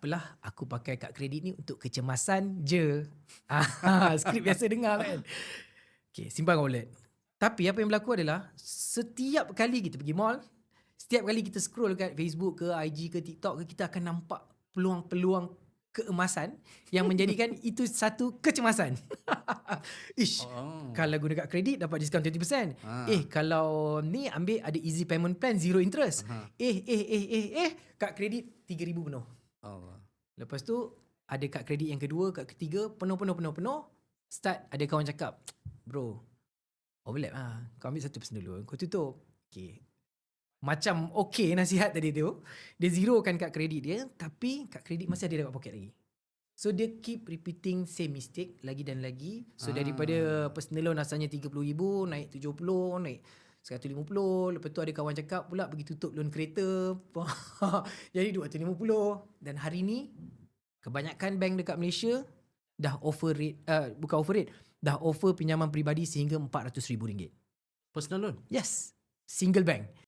tak apalah, aku pakai kad kredit ni untuk kecemasan je. Skrip biasa dengar kan. Okay, simpan kat wallet. Tapi apa yang berlaku adalah, setiap kali kita pergi mall, setiap kali kita scroll kat Facebook ke, IG ke, TikTok ke, kita akan nampak peluang-peluang keemasan yang menjadikan itu satu kecemasan. Ish, Oh. kalau guna kad kredit dapat diskaun 20%. Ah. Kalau ni ambil ada easy payment plan, zero interest. Aha. Kad kredit 3,000 penuh. Oh. Lepas tu ada kad kredit yang kedua, kad ketiga, penuh. Start ada kawan cakap, bro, overlap lah. Kau ambil satu persen dulu, kau tutup. Okay. Macam okay nasihat tadi tu. Dia zerokan kad kredit dia, tapi kad kredit masih ada dapat poket lagi. So dia keep repeating same mistake lagi dan lagi. So daripada personal loan asalnya 30,000, naik 70, naik 150. Lepas tu ada kawan cakap pula pergi tutup loan kereta. Jadi 250. Dan hari ni kebanyakan bank dekat Malaysia dah offer rate, bukan offer rate, dah offer pinjaman peribadi sehingga RM400,000. Personal loan? Yes, single bank.